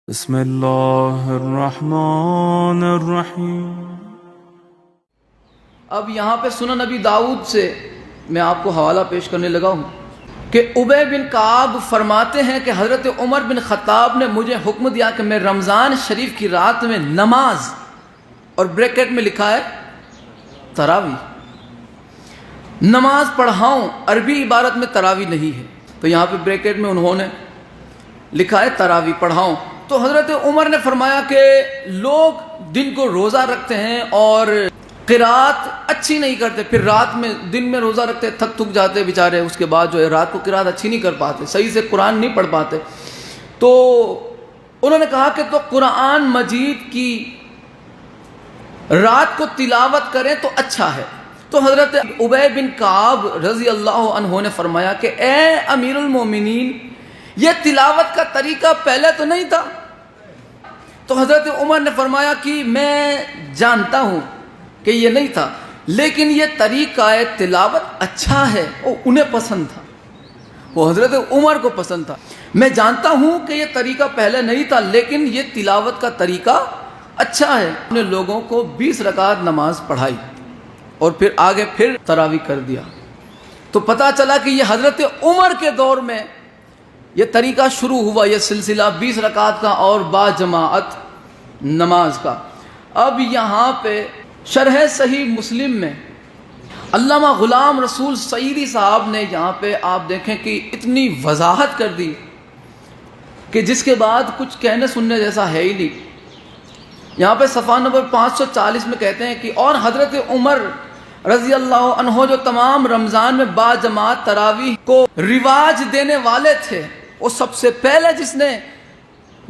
بسم اللہ الرحمن الرحیم۔ اب یہاں پہ سنن نبی داؤد سے میں آپ کو حوالہ پیش کرنے لگا ہوں کہ ابی بن کعب فرماتے ہیں کہ حضرت عمر بن خطاب نے مجھے حکم دیا کہ میں رمضان شریف کی رات میں نماز، اور بریکٹ میں لکھا ہے تراویح، نماز پڑھاؤں۔ عربی عبارت میں تراویح نہیں ہے، تو یہاں پہ بریکٹ میں انہوں نے لکھا ہے تراویح پڑھاؤں۔ تو حضرت عمر نے فرمایا کہ لوگ دن کو روزہ رکھتے ہیں اور قرات اچھی نہیں کرتے، پھر رات میں دن میں روزہ رکھتے تھک جاتے بیچارے، اس کے بعد جو ہے رات کو قرات اچھی نہیں کر پاتے، صحیح سے قرآن نہیں پڑھ پاتے۔ تو انہوں نے کہا کہ تو قرآن مجید کی رات کو تلاوت کریں تو اچھا ہے۔ تو حضرت ابی بن کعب رضی اللہ عنہ نے فرمایا کہ اے امیر المومنین، یہ تلاوت کا طریقہ پہلے تو نہیں تھا۔ تو حضرت عمر نے فرمایا کہ میں جانتا ہوں کہ یہ نہیں تھا، لیکن یہ طریقہ تلاوت اچھا ہے، وہ انہیں پسند تھا، وہ حضرت عمر کو پسند تھا۔ میں جانتا ہوں کہ یہ طریقہ پہلے نہیں تھا، لیکن یہ تلاوت کا طریقہ اچھا ہے۔ ہم نے لوگوں کو 20 رکعت نماز پڑھائی اور پھر آگے پھر تراویح کر دیا۔ تو پتہ چلا کہ یہ حضرت عمر کے دور میں یہ طریقہ شروع ہوا، یہ سلسلہ 20 رکعت کا اور با جماعت نماز کا۔ اب یہاں پہ شرح صحیح مسلم میں علامہ غلام رسول سعیدی صاحب نے یہاں پہ آپ دیکھیں کہ اتنی وضاحت کر دی کہ جس کے بعد کچھ کہنے سننے جیسا ہے ہی نہیں۔ یہاں پہ صفحہ نمبر 540 میں کہتے ہیں کہ اور حضرت عمر رضی اللہ عنہ جو تمام رمضان میں با جماعت تراویح کو رواج دینے والے تھے، وہ سب سے پہلے جس نے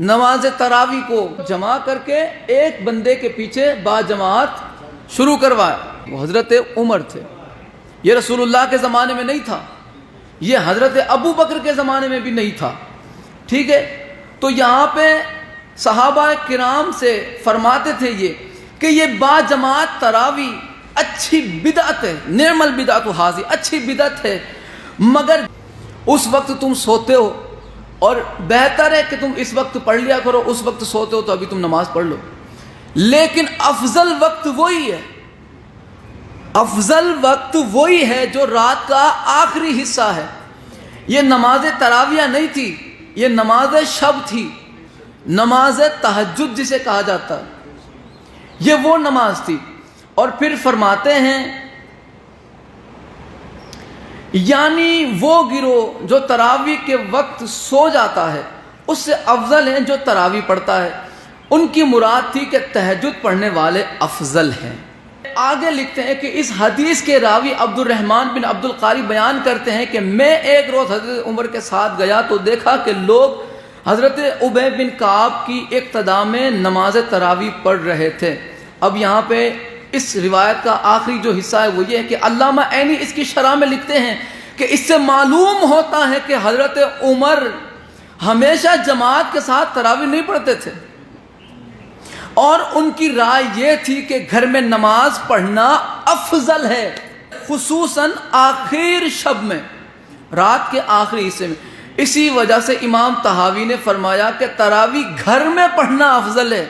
نماز تراویح کو جمع کر کے ایک بندے کے پیچھے با جماعت شروع کروایا، وہ حضرت عمر تھے۔ یہ رسول اللہ کے زمانے میں نہیں تھا، یہ حضرت ابو بکر کے زمانے میں بھی نہیں تھا، ٹھیک ہے۔ تو یہاں پہ صحابہ کرام سے فرماتے تھے یہ کہ یہ با جماعت تراویح اچھی بدعت ہے، نعم البدعۃ ھذہ، اچھی بدعت ہے، مگر اس وقت تم سوتے ہو اور بہتر ہے کہ تم اس وقت پڑھ لیا کرو، اس وقت سوتے ہو تو ابھی تم نماز پڑھ لو، لیکن افضل وقت وہی ہے، افضل وقت وہی ہے جو رات کا آخری حصہ ہے۔ یہ نماز تراویح نہیں تھی، یہ نماز شب تھی، نماز تہجد جسے کہا جاتا ہے، یہ وہ نماز تھی۔ اور پھر فرماتے ہیں یعنی وہ گروہ جو تراویح کے وقت سو جاتا ہے اس سے افضل ہیں جو تراویح پڑھتا ہے۔ ان کی مراد تھی کہ تہجد پڑھنے والے افضل ہیں۔ آگے لکھتے ہیں کہ اس حدیث کے راوی عبد الرحمن بن عبد القاری بیان کرتے ہیں کہ میں ایک روز حضرت عمر کے ساتھ گیا تو دیکھا کہ لوگ حضرت ابی بن کعب کی اقتداء میں نماز تراویح پڑھ رہے تھے۔ اب یہاں پہ اس روایت کا آخری جو حصہ ہے وہ یہ ہے کہ علامہ عینی اس کی شرح میں لکھتے ہیں کہ اس سے معلوم ہوتا ہے کہ حضرت عمر ہمیشہ جماعت کے ساتھ تراویح نہیں پڑھتے تھے، اور ان کی رائے یہ تھی کہ گھر میں نماز پڑھنا افضل ہے، خصوصاً آخر شب میں، رات کے آخری حصے میں۔ اسی وجہ سے امام طحاوی نے فرمایا کہ تراویح گھر میں پڑھنا افضل ہے۔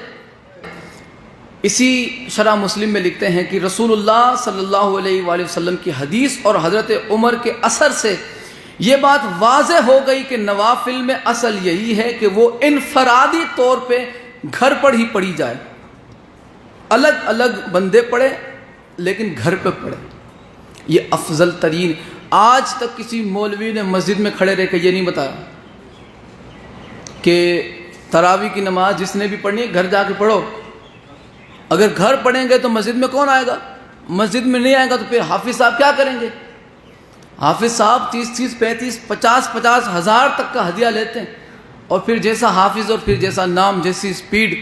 اسی شرح مسلم میں لکھتے ہیں کہ رسول اللہ صلی اللہ علیہ وآلہ وسلم کی حدیث اور حضرت عمر کے اثر سے یہ بات واضح ہو گئی کہ نوافل میں اصل یہی ہے کہ وہ انفرادی طور پہ گھر پر ہی پڑھی جائے، الگ الگ بندے پڑھے لیکن گھر پہ پڑھے، یہ افضل ترین۔ آج تک کسی مولوی نے مسجد میں کھڑے رہ کے یہ نہیں بتایا کہ تراویح کی نماز جس نے بھی پڑھنی ہے گھر جا کے پڑھو۔ اگر گھر پڑھیں گے تو مسجد میں کون آئے گا؟ مسجد میں نہیں آئے گا تو پھر حافظ صاحب کیا کریں گے؟ حافظ صاحب 30 35 50 ہزار تک کا ہدیہ لیتے ہیں، اور پھر جیسا حافظ اور پھر جیسا نام، جیسی سپیڈ،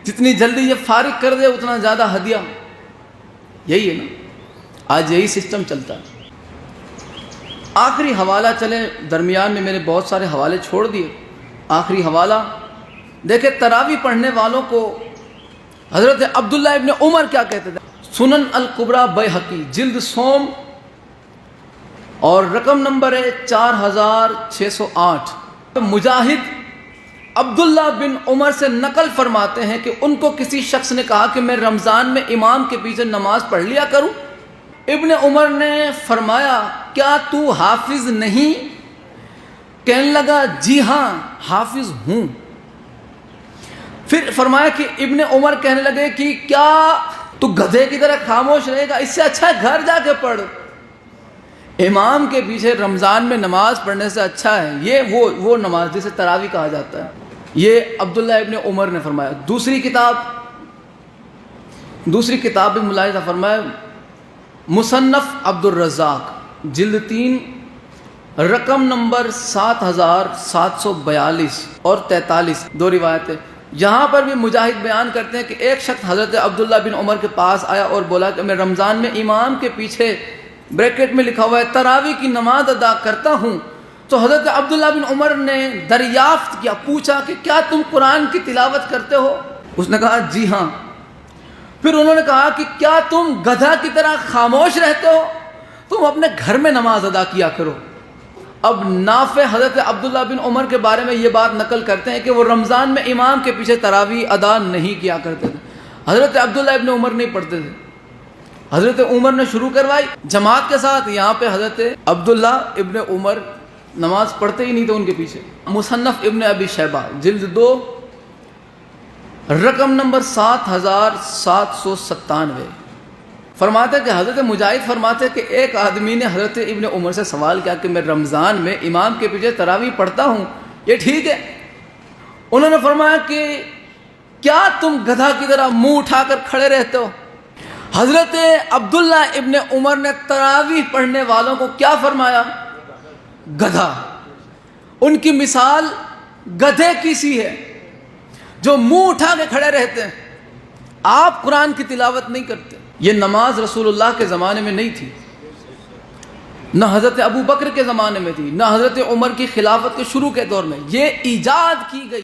جتنی جلدی یہ فارغ کر دے اتنا زیادہ ہدیہ۔ یہی ہے نا، آج یہی سسٹم چلتا ہے۔ آخری حوالہ چلیں، درمیان میں میں نے بہت سارے حوالے چھوڑ دیے۔ آخری حوالہ دیکھیں تراویح پڑھنے والوں کو حضرت عبداللہ ابن عمر کیا کہتے تھے۔ سنن الکبریٰ بیہقی جلد سوم اور رقم نمبر ہے 4608۔ مجاہد عبداللہ بن عمر سے نقل فرماتے ہیں کہ ان کو کسی شخص نے کہا کہ میں رمضان میں امام کے پیچھے نماز پڑھ لیا کروں. ابن عمر نے فرمایا کیا تو حافظ نہیں؟ کہنے لگا جی ہاں حافظ ہوں. پھر فرمایا کہ ابن عمر کہنے لگے کہ کیا تو گدھے کی طرح خاموش رہے گا؟ اس سے اچھا ہے گھر جا کے پڑھ. امام کے پیچھے رمضان میں نماز پڑھنے سے اچھا ہے یہ وہ نماز جسے تراویح کہا جاتا ہے. یہ عبداللہ ابن عمر نے فرمایا. دوسری کتاب بھی ملاحظہ فرمایا مصنف عبد الرزاق جلد 3 رقم نمبر 7742 اور 43 دو روایتیں. یہاں پر بھی مجاہد بیان کرتے ہیں کہ ایک شخص حضرت عبداللہ بن عمر کے پاس آیا اور بولا کہ میں رمضان میں امام کے پیچھے بریکٹ میں لکھا ہوا ہے تراویح کی نماز ادا کرتا ہوں. تو حضرت عبداللہ بن عمر نے دریافت کیا، پوچھا کہ کیا تم قرآن کی تلاوت کرتے ہو؟ اس نے کہا جی ہاں. پھر انہوں نے کہا کہ کیا تم گدھا کی طرح خاموش رہتے ہو؟ تم اپنے گھر میں نماز ادا کیا کرو. اب نافع حضرت عبداللہ بن عمر کے بارے میں یہ بات نقل کرتے ہیں کہ وہ رمضان میں امام کے پیچھے تراویح ادا نہیں کیا کرتے تھے. حضرت عبداللہ ابن عمر نہیں پڑھتے تھے. حضرت عمر نے شروع کروائی جماعت کے ساتھ. یہاں پہ حضرت عبداللہ ابن عمر نماز پڑھتے ہی نہیں تھے ان کے پیچھے. مصنف ابن ابی شیبہ جلد 2 رقم نمبر 7797 فرماتے کہ حضرت مجاہد فرماتے کہ ایک آدمی نے حضرت ابن عمر سے سوال کیا کہ میں رمضان میں امام کے پیچھے تراویح پڑھتا ہوں، یہ ٹھیک ہے؟ انہوں نے فرمایا کہ کیا تم گدھا کی طرح منہ اٹھا کر کھڑے رہتے ہو؟ حضرت عبداللہ ابن عمر نے تراویح پڑھنے والوں کو کیا فرمایا؟ گدھا. ان کی مثال گدھے کی سی ہے جو منہ اٹھا کے کھڑے رہتے ہیں. آپ قرآن کی تلاوت نہیں کرتے. یہ نماز رسول اللہ کے زمانے میں نہیں تھی، نہ حضرت ابو بکر کے زمانے میں تھی، نہ حضرت عمر کی خلافت کے شروع کے دور میں. یہ ایجاد کی گئی.